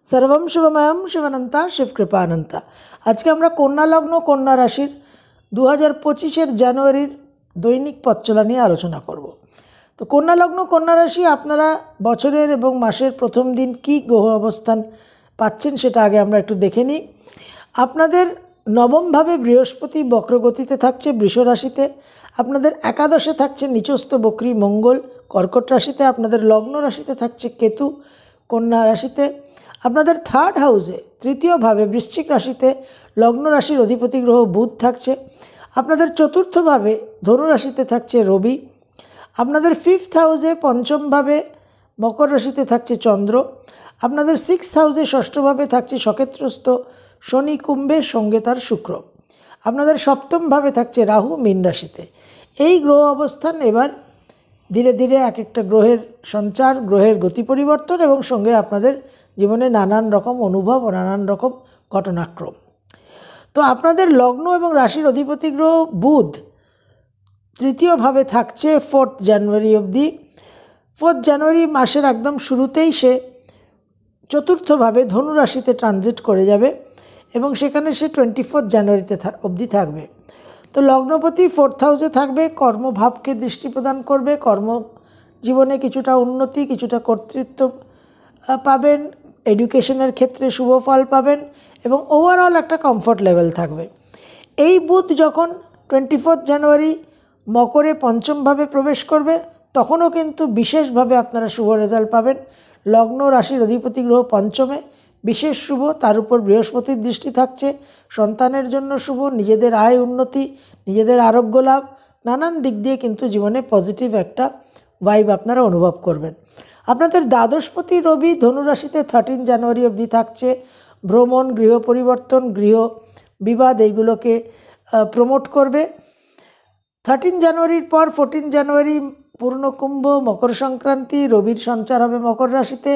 सर्वं शिवमयं शिवानंता शिवकृपानंता। आज के আমরা কন্যা লগ্ন কন্যা রাশির 2025 জানুয়ারির দৈনিক পথচলা নিয়ে আলোচনা করব। তো কন্যা লগ্ন কন্যা রাশি আপনারা বছরের এবং মাসের প্রথম দিন কি গ্রহ অবস্থান পাচ্ছেন সেটা আগে আমরা একটু দেখে নিই। আপনাদের নবমভাবে বৃহস্পতি বক্রগতিতে থাকছে বৃষ রাশিতে, আপনাদের একাদশে থাকছে নিচস্থ বক্রী মঙ্গল কর্কট রাশিতে, আপনাদের লগ্ন রাশিতে থাকছে কেতু কন্যা রাশিতে, আপনাদের থার্ড হাউসে তৃতীয়ভাবে বৃশ্চিক রাশিতে লগ্ন রাশির অধিপতি গ্রহ বুধ থাকছে, আপনাদের চতুর্থভাবে ধনু রাশিতে থাকছে রবি, আপনাদের ফিফথ হাউসে পঞ্চমভাবে মকর রাশিতে থাকছে চন্দ্র, আপনাদের সিক্সথ হাউসে ষষ্ঠভাবে থাকছে সকেত্রস্থ শনি কুম্ভের সঙ্গে তার শুক্র, আপনাদের সপ্তমভাবে থাকছে রাহু মীন রাশিতে। এই গ্রহ অবস্থান এবার ধীরে ধীরে এক একটা গ্রহের সঞ্চার, গ্রহের গতি পরিবর্তন এবং সঙ্গে আপনাদের জীবনে নানান রকম অনুভব ও নানান রকম ঘটনাক্রম। তো আপনাদের লগ্ন এবং রাশির অধিপতি গ্রহ বুধ তৃতীয়ভাবে থাকছে 4 জানুয়ারি অবধি। 4 জানুয়ারি মাসের একদম শুরুতেই সে চতুর্থভাবে ধনু রাশিতে ট্রানজিট করে যাবে এবং সেখানে সে 24 জানুয়ারিতে অবধি থাকবে। তো লগ্নপতি 4th হাউসে থাকবে, কর্মভাবকে দৃষ্টি প্রদান করবে, কর্মজীবনে কিছুটা উন্নতি, কিছুটা কর্তৃত্ব পাবেন, এডুকেশনের ক্ষেত্রে শুভ ফল পাবেন এবং ওভারঅল একটা কমফর্ট লেভেল থাকবে। এই বুধ যখন 24 জানুয়ারি মকরে পঞ্চমভাবে প্রবেশ করবে তখনও কিন্তু বিশেষভাবে আপনারা শুভ রেজাল্ট পাবেন। লগ্ন রাশির অধিপতি গ্রহ পঞ্চমে বিশেষ শুভ, তার উপর বৃহস্পতির দৃষ্টি থাকছে, সন্তানের জন্য শুভ, নিজেদের আয় উন্নতি, নিজেদের আরোগ্য লাভ, নানান দিক দিয়ে কিন্তু জীবনে পজিটিভ একটা ভাইব আপনারা অনুভব করবেন। আপনাদের দ্বাদশপতি রবি ধনুরাশিতে 13 জানুয়ারি অবধি থাকছে, ভ্রমণ, গৃহ পরিবর্তন, গৃহ বিবাদ এইগুলোকে প্রমোট করবে। 13 জানুয়ারির পর 14 জানুয়ারি পূর্ণকুম্ভ, মকর সংক্রান্তি, রবির সঞ্চার হবে মকর রাশিতে,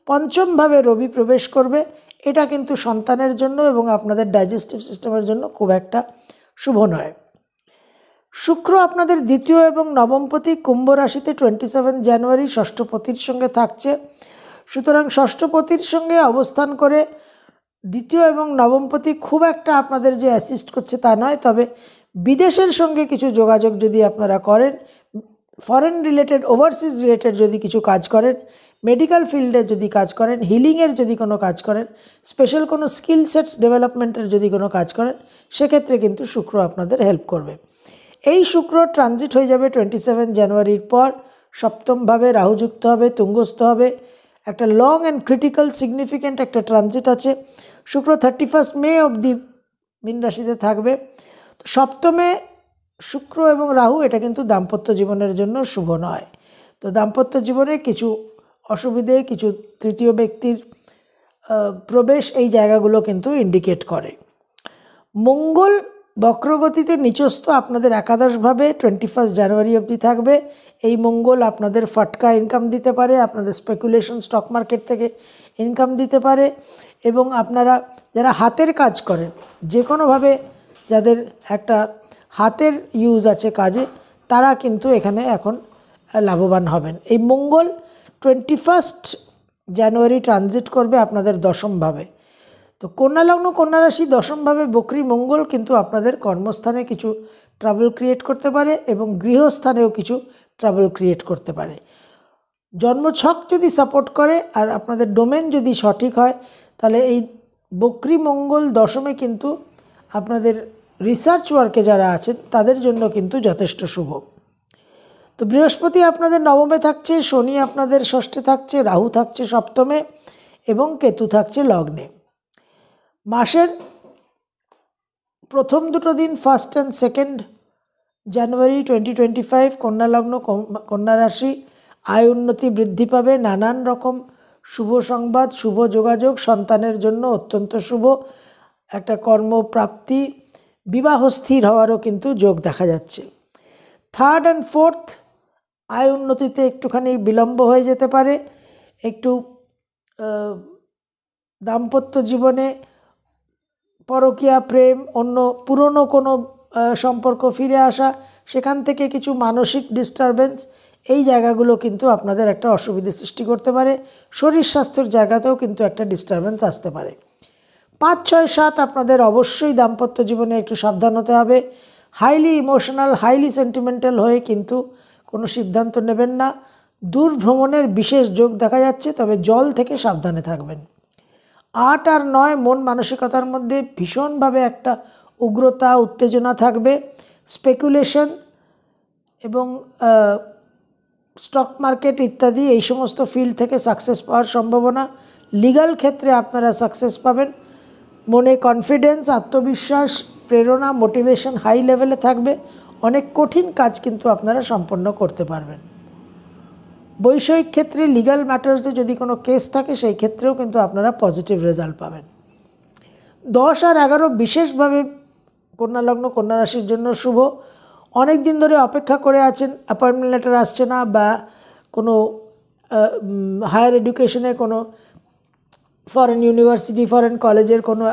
পঞ্চমভাবে রবি প্রবেশ করবে। এটা কিন্তু সন্তানের জন্য এবং আপনাদের ডাইজেস্টিভ সিস্টেমের জন্য খুব একটা শুভ নয়। শুক্র আপনাদের দ্বিতীয় এবং নবমপতি কুম্ভ রাশিতে 27 জানুয়ারি ষষ্ঠপতির সঙ্গে থাকছে। সুতরাং ষষ্ঠপতির সঙ্গে অবস্থান করে দ্বিতীয় এবং নবমপতি খুব একটা আপনাদের যে অ্যাসিস্ট করছে তা নয়, তবে বিদেশের সঙ্গে কিছু যোগাযোগ যদি আপনারা করেন, ফরেন রিলেটেড, ওভারসিজ রিলেটেড যদি কিছু কাজ করেন, মেডিকেল ফিল্ডে যদি কাজ করেন, হিলিংয়ের যদি কোনো কাজ করেন, স্পেশাল কোনো স্কিল সেটস ডেভেলপমেন্টের যদি কোনো কাজ করেন, সেক্ষেত্রে কিন্তু শুক্র আপনাদের হেল্প করবে। এই শুক্র ট্রানজিট হয়ে যাবে 27 জানুয়ারির পর, সপ্তমভাবে রাহু যুক্ত হবে, তুঙ্গস্থ হবে, একটা লং অ্যান্ড ক্রিটিক্যাল সিগনিফিক্যান্ট একটা ট্রানজিট আছে। শুক্র 31 মে অবধি মীন রাশিতে থাকবে। তো সপ্তমে শুক্র এবং রাহু এটা কিন্তু দাম্পত্য জীবনের জন্য শুভ নয়। তো দাম্পত্য জীবনে কিছু অসুবিধে, কিছু তৃতীয় ব্যক্তির প্রবেশ এই জায়গাগুলো কিন্তু ইন্ডিকেট করে। মঙ্গল বক্রগতিতে নিচস্থ আপনাদের একাদশভাবে 21 জানুয়ারি অবধি থাকবে। এই মঙ্গল আপনাদের ফাটকা ইনকাম দিতে পারে, আপনাদের স্পেকুলেশন স্টক মার্কেট থেকে ইনকাম দিতে পারে এবং আপনারা যারা হাতের কাজ করেন, যে কোনোভাবে যাদের একটা হাতের ইউজ আছে কাজে, তারা কিন্তু এখানে এখন লাভবান হবেন। এই মঙ্গল 21 জানুয়ারি ট্রানজিট করবে আপনাদের দশমভাবে। তো কন্যা লগ্ন কন্যা রাশি দশমভাবে বক্রী মঙ্গল কিন্তু আপনাদের কর্মস্থানে কিছু ট্রাবল ক্রিয়েট করতে পারে এবং গৃহস্থানেও কিছু ট্রাবল ক্রিয়েট করতে পারে। জন্মছক যদি সাপোর্ট করে আর আপনাদের ডোমেন যদি সঠিক হয়, তাহলে এই বক্রী মঙ্গল দশমে কিন্তু আপনাদের রিসার্চ ওয়ার্কে যারা আছেন তাদের জন্য কিন্তু যথেষ্ট শুভ। তো বৃহস্পতি আপনাদের নবমে থাকছে, শনি আপনাদের ষষ্ঠে থাকছে, রাহু থাকছে সপ্তমে এবং কেতু থাকছে লগ্নে। মাসের প্রথম দুটো দিন 1 and 2 জানুয়ারি 2025 কন্যা লগ্ন কন্যা রাশি আয় উন্নতি বৃদ্ধি পাবে, নানান রকম শুভ সংবাদ, শুভ যোগাযোগ, সন্তানের জন্য অত্যন্ত শুভ একটা কর্মপ্রাপ্তি, বিবাহ স্থির হওয়ারও কিন্তু যোগ দেখা যাচ্ছে। 3rd and 4th আয় উন্নতিতে একটুখানি বিলম্ব হয়ে যেতে পারে, একটু দাম্পত্য জীবনে পরকীয়া প্রেম, অন্য পুরনো কোনো সম্পর্ক ফিরে আসা, সেখান থেকে কিছু মানসিক ডিস্টারবেন্স, এই জায়গাগুলো কিন্তু আপনাদের একটা অসুবিধা সৃষ্টি করতে পারে। শরীর স্বাস্থ্যের জায়গাতেও কিন্তু একটা ডিস্টারবেন্স আসতে পারে। 5, 6, 7 আপনাদের অবশ্যই দাম্পত্য জীবনে একটু সাবধান হতে হবে। হাইলি ইমোশনাল, হাইলি সেন্টিমেন্টাল হয়ে কিন্তু কোনো সিদ্ধান্ত নেবেন না। দূর ভ্রমণের বিশেষ যোগ দেখা যাচ্ছে, তবে জল থেকে সাবধানে থাকবেন। 8 আর 9 মন মানসিকতার মধ্যে ভীষণভাবে একটা উগ্রতা, উত্তেজনা থাকবে। স্পেকুলেশন এবং স্টক মার্কেট ইত্যাদি এই সমস্ত ফিল্ড থেকে সাকসেস পাওয়ার সম্ভাবনা। লিগ্যাল ক্ষেত্রে আপনারা সাকসেস পাবেন। মনে কনফিডেন্স, আত্মবিশ্বাস, প্রেরণা, মোটিভেশন হাই লেভেলে থাকবে। অনেক কঠিন কাজ কিন্তু আপনারা সম্পন্ন করতে পারবেন। বৈষয়িক ক্ষেত্রে লিগ্যাল ম্যাটার্সে যদি কোনো কেস থাকে সেই ক্ষেত্রেও কিন্তু আপনারা পজিটিভ রেজাল্ট পাবেন। 10 আর 11 বিশেষভাবে কন্যা লগ্ন কন্যা রাশির জন্য শুভ। অনেক দিন ধরে অপেক্ষা করে আছেন, অ্যাপয়েন্টমেন্ট লেটার আসছে না, বা কোনো হায়ার এডুকেশনে কোনো ফরেন ইউনিভার্সিটি, ফরেন কলেজের কোনো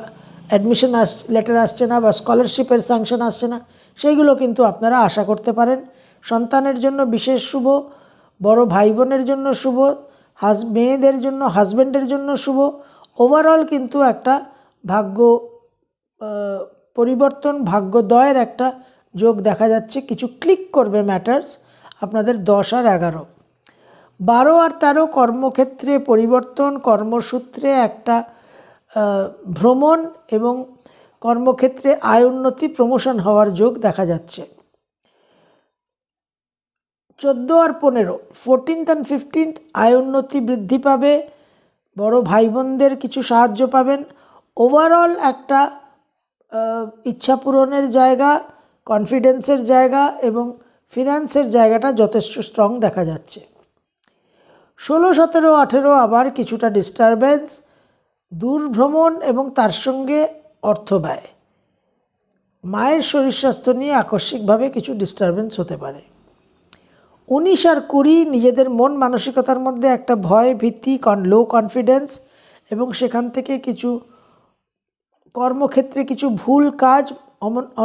অ্যাডমিশন লেটার আসছে না, বা স্কলারশিপের স্যাংশন আসছে না, সেইগুলো কিন্তু আপনারা আশা করতে পারেন। সন্তানের জন্য বিশেষ শুভ, বড় ভাই বোনের জন্য শুভ, মেয়েদের জন্য, হাজব্যান্ডের জন্য শুভ। ওভারঅল কিন্তু একটা ভাগ্য পরিবর্তন, ভাগ্যোদয়ের একটা যোগ দেখা যাচ্ছে। কিছু ক্লিক করবে ম্যাটার্স আপনাদের 10 আর 11। 12 আর 13 কর্মক্ষেত্রে পরিবর্তন, কর্মসূত্রে একটা ভ্রমণ এবং কর্মক্ষেত্রে আয় উন্নতি, প্রমোশন হওয়ার যোগ দেখা যাচ্ছে। 14 আর 15 14th and 15th আয় উন্নতি বৃদ্ধি পাবে, বড় ভাই বোনদের কিছু সাহায্য পাবেন। ওভারঅল একটা ইচ্ছা পূরণের জায়গা, কনফিডেন্সের জায়গা এবং ফিনান্সের জায়গাটা যথেষ্ট স্ট্রং দেখা যাচ্ছে। 16, 17, 18 আবার কিছুটা ডিস্টারবেন্স, দূর ভ্রমণ এবং তার সঙ্গে অর্থ ব্যয়। মায়ের শরীর স্বাস্থ্য নিয়ে আকস্মিকভাবে কিছু ডিস্টারবেন্স হতে পারে। 19 আর 20 নিজেদের মন মানসিকতার মধ্যে একটা ভয়, ভীতি, লো কনফিডেন্স এবং সেখান থেকে কিছু কর্মক্ষেত্রে কিছু ভুল কাজ,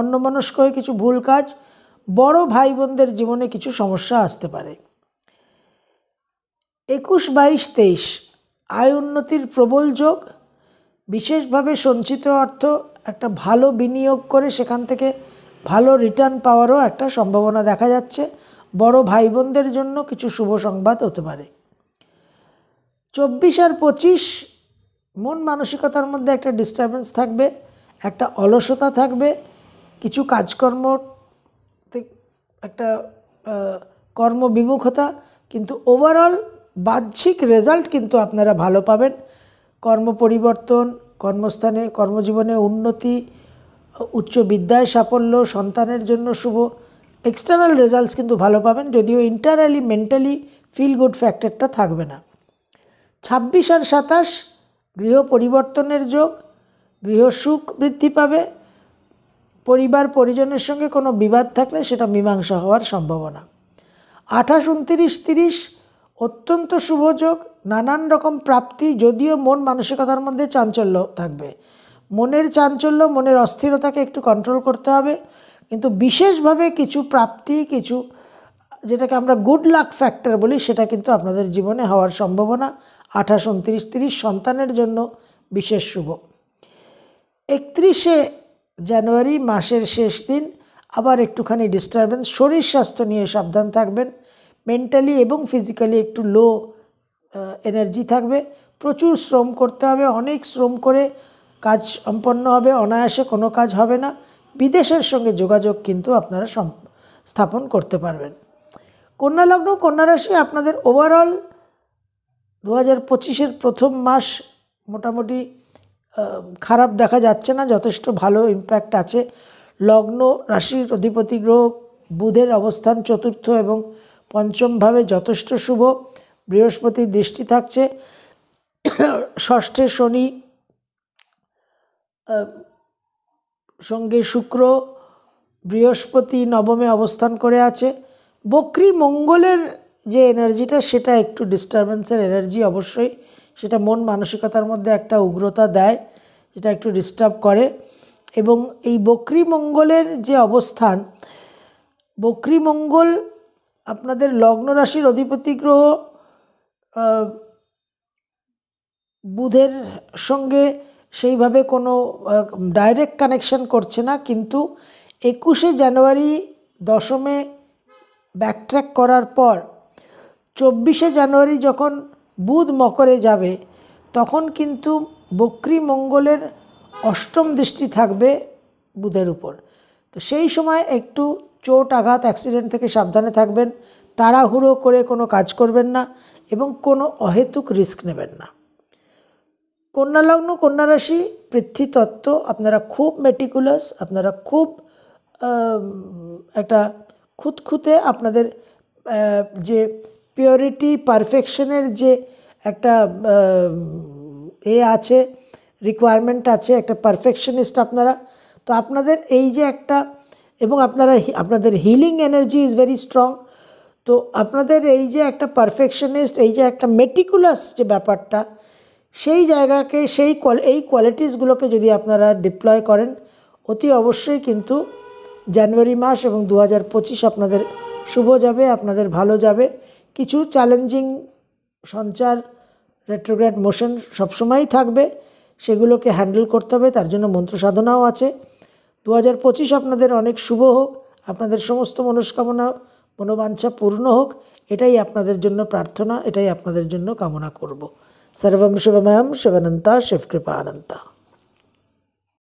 অন্যমনস্ক হয়ে কিছু ভুল কাজ, বড় ভাই বোনদের জীবনে কিছু সমস্যা আসতে পারে। 21, 22, 23 আয় উন্নতির প্রবল যোগ, বিশেষভাবে সঞ্চিত অর্থ একটা ভালো বিনিয়োগ করে সেখান থেকে ভালো রিটার্ন পাওয়ারও একটা সম্ভাবনা দেখা যাচ্ছে। বড় ভাই বোনদের জন্য কিছু শুভ সংবাদ হতে পারে। 24 আর 25 মন মানসিকতার মধ্যে একটা ডিস্টারবেন্স থাকবে, একটা অলসতা থাকবে, কিছু কাজকর্ম একটা কর্মবিমুখতা, কিন্তু ওভারঅল বাহ্যিক রেজাল্ট কিন্তু আপনারা ভালো পাবেন। কর্ম পরিবর্তন, কর্মস্থানে কর্মজীবনে উন্নতি, উচ্চ বিদ্যায় সাফল্য, সন্তানের জন্য শুভ। এক্সটার্নাল রেজাল্টস কিন্তু ভালো পাবেন, যদিও ইন্টারনালি মেন্টালি ফিল গুড ফ্যাক্টরটা থাকবে না। 26 আর 27 গৃহ পরিবর্তনের যোগ, গৃহ সুখ বৃদ্ধি পাবে, পরিবার পরিজনের সঙ্গে কোনো বিবাদ থাকলে সেটা মীমাংসা হওয়ার সম্ভাবনা। 28, 29, 30 অত্যন্ত শুভ যোগ, নানান রকম প্রাপ্তি, যদিও মন মানসিকতার মধ্যে চাঞ্চল্য থাকবে। মনের চাঞ্চল্য, মনের অস্থিরতাকে একটু কন্ট্রোল করতে হবে, কিন্তু বিশেষভাবে কিছু প্রাপ্তি, কিছু যেটাকে আমরা গুড লাক ফ্যাক্টর বলি, সেটা কিন্তু আপনাদের জীবনে হওয়ার সম্ভাবনা। 28, 29, 30 সন্তানের জন্য বিশেষ শুভ। 31শে জানুয়ারি মাসের শেষ দিন আবার একটুখানি ডিস্টারবেন্স, শরীর স্বাস্থ্য নিয়ে সাবধান থাকবেন। মেন্টালি এবং ফিজিক্যালি একটু লো এনার্জি থাকবে, প্রচুর শ্রম করতে হবে, অনেক শ্রম করে কাজ সম্পন্ন হবে, অনায়াসে কোনো কাজ হবে না। বিদেশের সঙ্গে যোগাযোগ কিন্তু আপনারা স্থাপন করতে পারবেন। কন্যা লগ্ন কন্যা রাশি আপনাদের ওভারঅল 2025-এর প্রথম মাস মোটামুটি খারাপ দেখা যাচ্ছে না, যথেষ্ট ভালো ইম্প্যাক্ট আছে। লগ্ন রাশির অধিপতি গ্রহ বুধের অবস্থান চতুর্থ এবং পঞ্চমভাবে যথেষ্ট শুভ। বৃহস্পতির দৃষ্টি থাকছে, ষষ্ঠে শনি, সঙ্গে শুক্র, বৃহস্পতি নবমে অবস্থান করে আছে। বক্রী মঙ্গলের যে এনার্জিটা সেটা একটু ডিস্টারবেন্সের এনার্জি, অবশ্যই সেটা মন মানসিকতার মধ্যে একটা উগ্রতা দেয়, সেটা একটু ডিস্টার্ব করে। এবং এই বক্রী মঙ্গলের যে অবস্থান, বক্রী মঙ্গল আপনাদের লগ্ন রাশির অধিপতি গ্রহ বুধের সঙ্গে সেইভাবে কোনো ডাইরেক্ট কানেকশন করছে না, কিন্তু 21শে জানুয়ারি দশমে ব্যাকট্র্যাক করার পর 24শে জানুয়ারি যখন বুধ মকরে যাবে তখন কিন্তু বক্রী মঙ্গলের অষ্টম দৃষ্টি থাকবে বুধের উপর। তো সেই সময় একটু চোট আঘাত অ্যাক্সিডেন্ট থেকে সাবধানে থাকবেন, তাড়াহুড়ো করে কোনো কাজ করবেন না এবং কোনো অহেতুক রিস্ক নেবেন না। কন্যা লগ্ন কন্যা রাশি পৃথ্বীতত্ত্ব, আপনারা খুব মেটিকুলাস, আপনারা খুব একটা খুঁতখুঁতে, আপনাদের যে পিওরিটি পারফেকশনের যে একটা আছে, রিকোয়ারমেন্ট আছে, একটা পারফেকশনিস্ট আপনারা। তো আপনাদের এই যে একটা, এবং আপনাদের healing energy is very strong. তো আপনাদের এই যে একটা পারফেকশনিস্ট, এই যে একটা মেটিকুলাস যে ব্যাপারটা, সেই জায়গাকে এই কোয়ালিটিসগুলোকে যদি আপনারা ডিপ্লয় করেন, অতি অবশ্যই কিন্তু জানুয়ারি মাস এবং 2025 আপনাদের শুভ যাবে, আপনাদের ভালো যাবে। কিছু চ্যালেঞ্জিং সঞ্চার, রেট্রোগ্রেড মোশন সবসময়ই থাকবে, সেগুলোকে হ্যান্ডেল করতে হবে, তার জন্য মন্ত্র সাধনাও আছে। 2025 আপনাদের অনেক শুভ হোক, আপনাদের সমস্ত মনস্কামনা মনোবাঞ্ছা পূর্ণ হোক, এটাই আপনাদের জন্য প্রার্থনা, এটাই আপনাদের জন্য কামনা করব। सर्वं शिवमयं शिवनन्ता शिवकृपानन्ता।